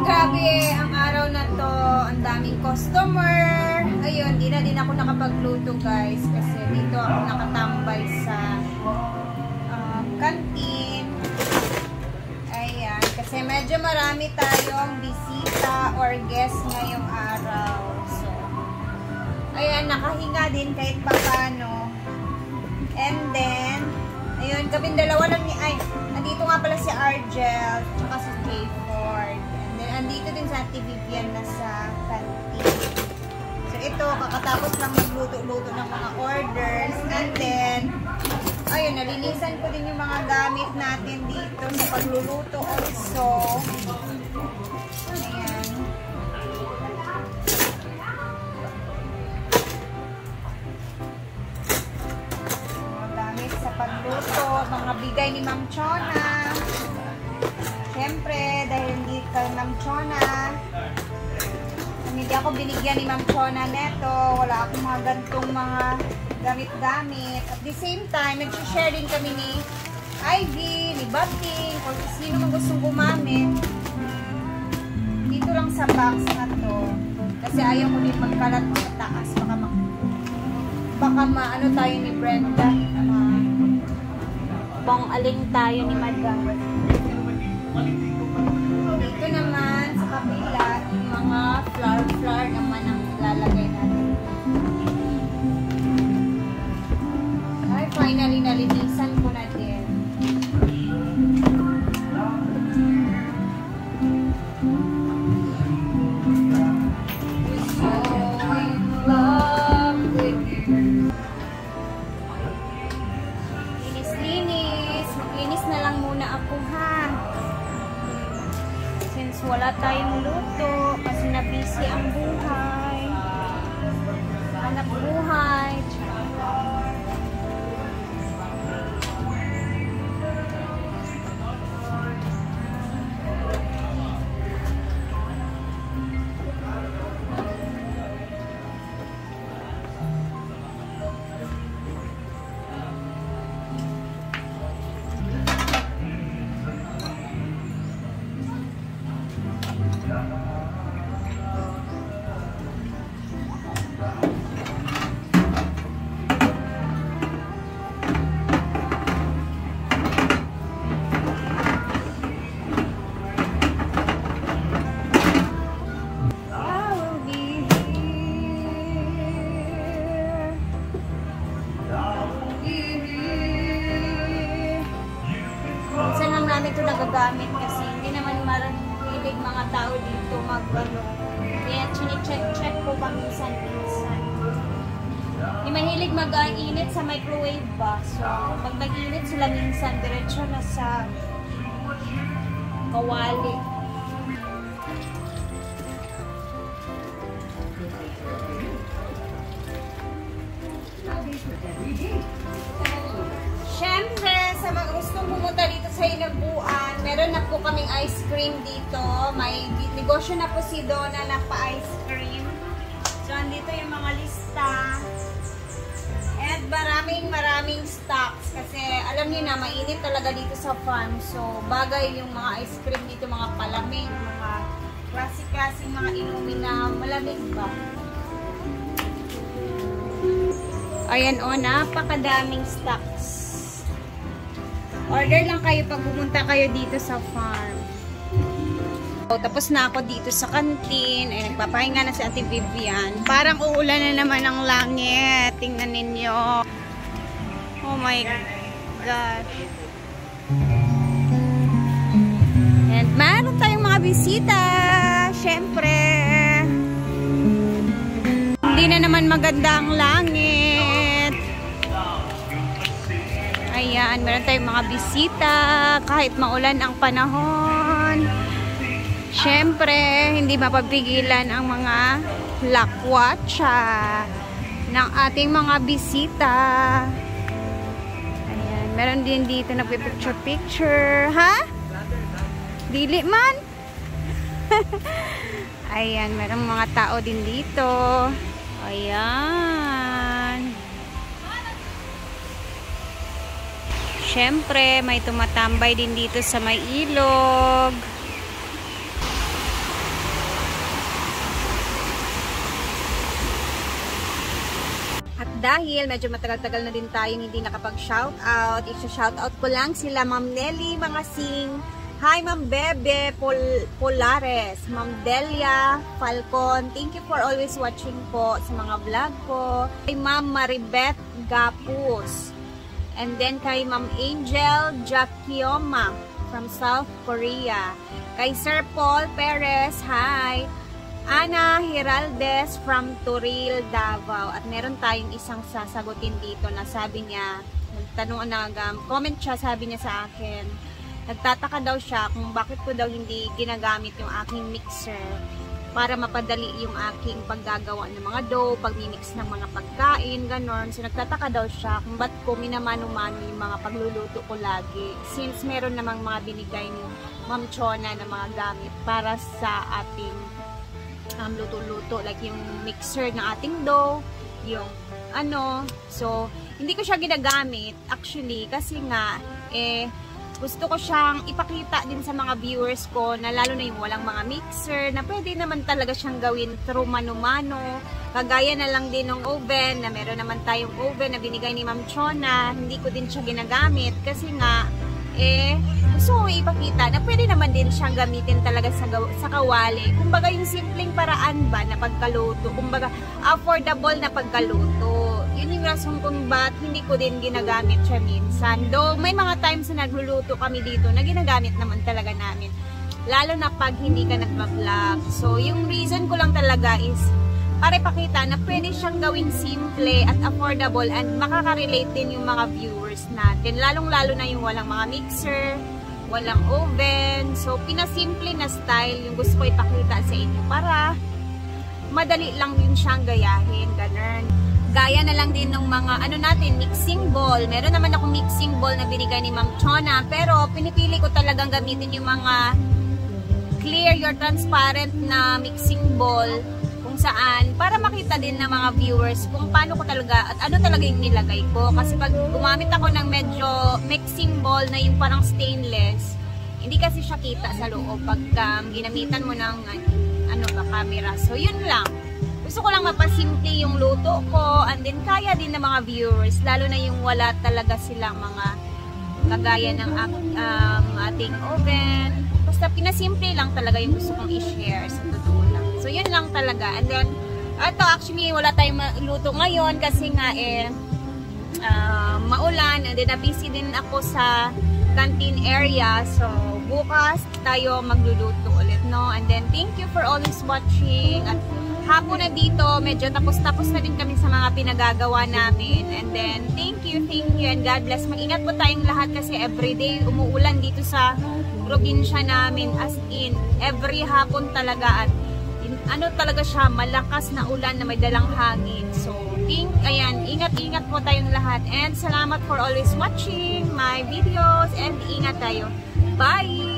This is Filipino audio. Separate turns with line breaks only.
Grabe, ang araw na to, ang daming customer. Ayun, di na din ako nakapagluto guys kasi dito ako nakatambay sa canteen. Ayan, kasi medyo marami tayong bisita or guest ngayong araw. So, ayan, nakahinga din kahit paano. And then, ayun, kaming dalawa lang ni, andito nga pala si Argel, tsaka si Jayford. And then, andito din sa Ate Vivian na sa canteen. So, ito, kakatapos lang magluto-luto ng mga orders. And then, ayun, nalinisan ko din yung mga gamit natin dito sa pagluluto also. Ayan. Mga gamit sa pagluto, mga bigay ni Ma'am Chona. Siyempre, dahil hindi kay Ma'am Chona, hindi ako binigyan ni Ma'am Chona neto, wala akong mga gantong mga gamit-gamit. At the same time, nag-share din kami ni Ivy, ni Bating, o sino man gustong gumamit. Dito lang sa box na to. Kasi ayaw ko din magkalat sa taas. Baka maano tayo ni Brenda. Bang aling tayo ni Madam. Dito naman sa kabila, yung mga flower naman ang lalagay natin. Ay, finally nalinisan ko na din. Wala tayong luto kasi na-busy ang buhay. Anak buhay. Ito nagagamit kasi hindi naman maraming mga tao dito mag-ano. Kaya chine-check ko paminsan-minsan. Hindi mahilig mag-init sa microwave ba? So, pag nag-init sila minsan, diretso na sa kawali. Siyempre, sa mga gustong pumunta dito sa Hinaguan, meron na po kaming ice cream dito. May negosyo na po si Donna na pa-ice cream. So, andito yung mga lista. And maraming stocks. Kasi alam niyo na, mainit talaga dito sa farm. So, bagay yung mga ice cream dito, mga palamig, mga classic-classic mga inumin na malamig ba. Ayan o, napakadaming stocks. Order lang kayo pag pumunta kayo dito sa farm. So, tapos na ako dito sa canteen. Ay, nagpapahinga na si Ate Vivian. Parang uulan na naman ang langit. Tingnan ninyo. Oh my gosh. And meron tayong mga bisita. Siyempre. Hindi na naman maganda ang langit. Ayan, meron tayong mga bisita kahit maulan ang panahon. Siyempre, hindi mapapigilan ang mga lakwatsa ng ating mga bisita. Ayan, meron din dito nagpipicture-picture. Ha? Dili man? Ayan, meron mga tao din dito. Ayan. Siyempre, may tumatambay din dito sa may ilog. dahil medyo matagal-tagal na din tayong hindi nakapag-shoutout, i-shoutout ko lang sila Ma'am Nelly Mangasing, hi Ma'am Bebe Polares, Ma'am Delia Falcon, thank you for always watching po sa mga vlog ko. Kay Ma'am Maribeth Gapus, and then kay Ma'am Angel Jakioma from South Korea. Kay Sir Paul Perez, hi. Ana Hiraldes from Turil, Davao. At meron tayong isang sasagutin dito na sabi niya, comment siya, sabi niya sa akin, nagtataka daw siya kung bakit ko daw hindi ginagamit yung aking mixer para mapadali yung aking paggagawa ng mga dough, pagmimix ng mga pagkain, ganon. So nagtataka daw siya kung ba't ko minamano-mano yung mga pagluluto ko lagi. Since meron namang mga binigay ni Ma'am Chona na mga gamit para sa ating luto-luto, like yung mixer ng ating dough, yung so hindi ko siya ginagamit actually kasi nga gusto ko siyang ipakita din sa mga viewers ko na lalo na yung walang mga mixer na pwede naman talaga siyang gawin through mano-mano, kagaya na lang din ng oven na meron naman tayong oven na binigay ni Ma'am Chona, hindi ko din siya ginagamit kasi nga gusto ko ipakita na pwede naman din siyang gamitin talaga sa kawali. Kumbaga yung simpleng paraan ba na pagkaluto, kumbaga affordable na pagkaluto. Yun yung rason kung ba't hindi ko din ginagamit siya minsan. Though may mga times na nagluluto kami dito na ginagamit naman talaga namin. Lalo na pag hindi ka nagpa-vlog. So yung reason ko lang talaga is para ipakita na pwede siyang gawing simple at affordable and makaka-relate din yung mga viewers natin. Lalong-lalo na yung walang mga mixer, walang oven. So, pinasimple na style yung gusto ko ipakita sa inyo para madali lang din siyang gayahin. Ganun. Gaya na lang din ng mga natin, mixing bowl. Meron naman akong mixing bowl na binigay ni Ma'am Chona, pero pinipili ko talagang gamitin yung mga clear, your transparent na mixing bowl saan, para makita din ng mga viewers kung paano ko talaga at ano talaga yung nilagay ko. Kasi pag gumamit ako ng medyo mixing bowl na yung parang stainless, hindi kasi siya kita sa loob pag ginamitan mo ng camera. So yun lang, gusto ko lang mapasimple yung luto ko and then kaya din ng mga viewers, lalo na yung wala talaga silang mga kagaya ng ating oven. Basta pinasimple lang talaga yung gusto kong i-share sa totoo lang. So, yun lang talaga. And then, ito actually, wala tayong luto ngayon kasi nga maulan. And then, busy din ako sa canteen area. So, bukas tayo magluluto ulit, no? And then, thank you for always watching. At hapon na dito, medyo tapos na din kami sa mga pinagagawa namin. And then, thank you, and God bless. Mag-ingat po tayong lahat kasi everyday umuulan dito sa probinsya namin. As in, every hapon talaga at talaga siya, malakas na ulan na may dalang hangin. So, ingat-ingat po tayong lahat. And salamat for always watching my videos. And ingat tayo. Bye!